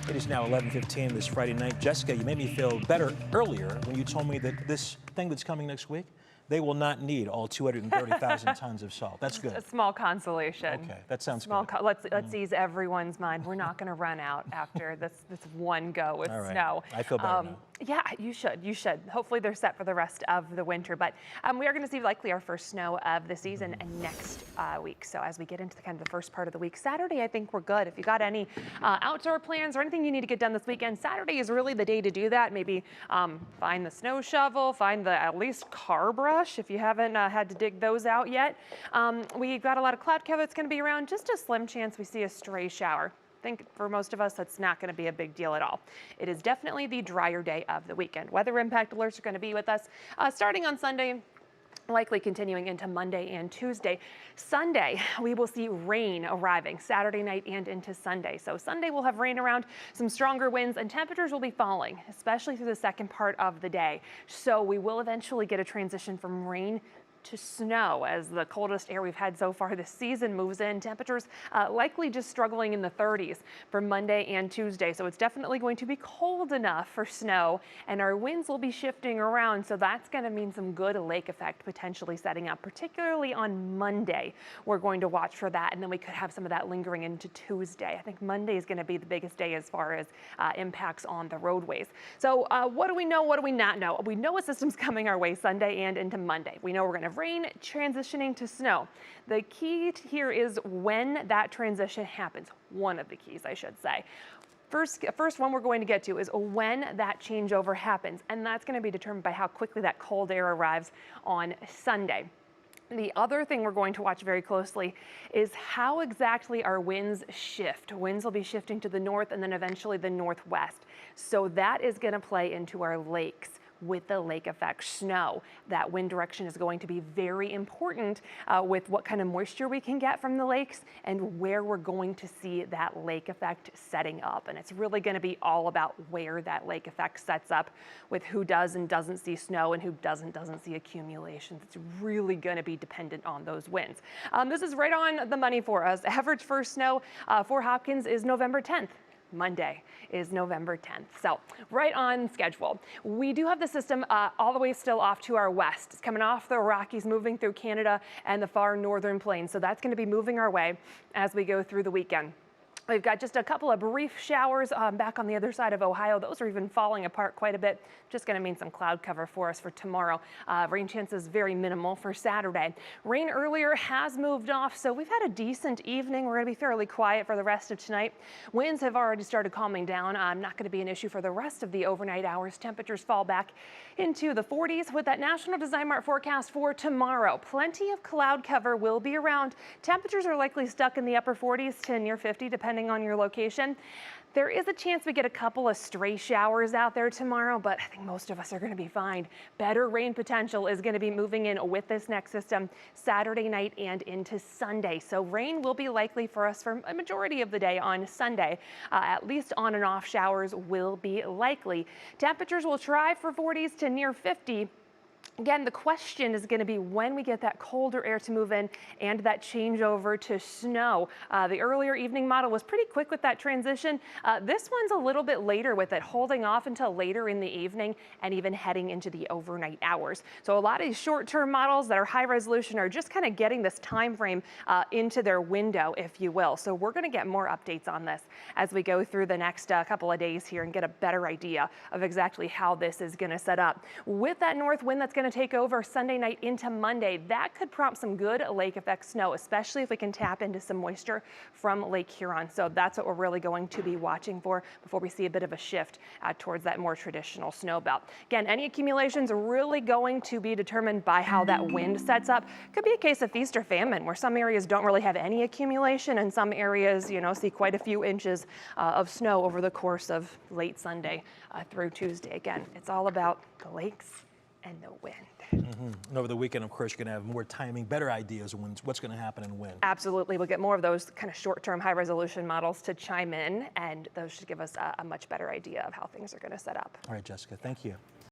It is now 11:15 this Friday night. Jessica, you made me feel better earlier when you told me that this thing that's coming next week, they will not need all 230,000 tons of salt. That's good. A small consolation. Okay, that sounds Small good. let's ease everyone's mind. We're not going to run out after this one go with All right. snow. I feel better now. Yeah, you should. You should. Hopefully they're set for the rest of the winter. But we are going to see likely our first snow of the season next week. So as we get into the first part of the week, Saturday, I think we're good. If you got any outdoor plans or anything you need to get done this weekend, Saturday is really the day to do that. Maybe find the snow shovel, find the at least car brush if you haven't had to dig those out yet. We've got a lot of cloud cover that's going to be around. Just a slim chance we see a stray shower. I think for most of us, that's not going to be a big deal at all. It is definitely the drier day of the weekend. Weather impact alerts are going to be with us starting on Sunday, likely continuing into Monday and Tuesday. Sunday, we will see rain arriving Saturday night and into Sunday. So Sunday we'll have rain around, some stronger winds, and temperatures will be falling, especially through the second part of the day. So we will eventually get a transition from rain to snow as the coldest air we've had so far this season moves in. Temperatures likely just struggling in the 30s for Monday and Tuesday. So it's definitely going to be cold enough for snow, and our winds will be shifting around. So that's going to mean some good lake effect potentially setting up, particularly on Monday. We're going to watch for that, and then we could have some of that lingering into Tuesday. I think Monday is going to be the biggest day as far as impacts on the roadways. So what do we know? What do we not know? We know a system's coming our way Sunday and into Monday. We know we're going to have rain transitioning to snow. The key here is when that transition happens. One of the keys, I should say. First one we're going to get to is when that changeover happens, and that's going to be determined by how quickly that cold air arrives on Sunday. The other thing we're going to watch very closely is how exactly our winds shift. Winds will be shifting to the north and then eventually the northwest. So that is going to play into our lakes with the lake effect snow. That wind direction is going to be very important with what kind of moisture we can get from the lakes and where we're going to see that lake effect setting up. And it's really going to be all about where that lake effect sets up with who does and doesn't see snow and who doesn't see accumulations. It's really going to be dependent on those winds. This is right on the money for us. Average first snow for Hopkins is November 10th. Monday is November 10th. So right on schedule. We do have the system all the way still off to our west. It's coming off the Rockies, moving through Canada and the far northern plains. So that's going to be moving our way as we go through the weekend. We've got just a couple of brief showers back on the other side of Ohio. Those are even falling apart quite a bit. Just going to mean some cloud cover for us for tomorrow. Rain chances very minimal for Saturday. Rain earlier has moved off, so we've had a decent evening. We're going to be fairly quiet for the rest of tonight. Winds have already started calming down. Not going to be an issue for the rest of the overnight hours. Temperatures fall back into the 40s with that National Design Mart forecast for tomorrow. Plenty of cloud cover will be around. Temperatures are likely stuck in the upper 40s to near 50, depending on your location. There is a chance we get a couple of stray showers out there tomorrow, but I think most of us are going to be fine. Better rain potential is going to be moving in with this next system Saturday night and into Sunday. So rain will be likely for us for a majority of the day on Sunday. At least on and off showers will be likely. Temperatures will try for 40s to near 50. Again, the question is going to be when we get that colder air to move in and that changeover to snow. The earlier evening model was pretty quick with that transition. This one's a little bit later with it holding off until later in the evening and even heading into the overnight hours. So a lot of these short-term models that are high resolution are just kind of getting this time frame into their window, if you will. So we're going to get more updates on this as we go through the next couple of days here and get a better idea of exactly how this is going to set up. With that north wind that's going to take over Sunday night into Monday, that could prompt some good lake effect snow, especially if we can tap into some moisture from Lake Huron. So that's what we're really going to be watching for before we see a bit of a shift towards that more traditional snow belt. Again, any accumulations are really going to be determined by how that wind sets up. Could be a case of feast or famine where some areas don't really have any accumulation and some areas, see quite a few inches of snow over the course of late Sunday through Tuesday. Again, it's all about the lakes and the wind. And over the weekend, of course, you're going to have more timing, better ideas on what's going to happen and when. Absolutely. We'll get more of those kind of short-term, high-resolution models to chime in, and those should give us a much better idea of how things are going to set up. All right, Jessica, thank you.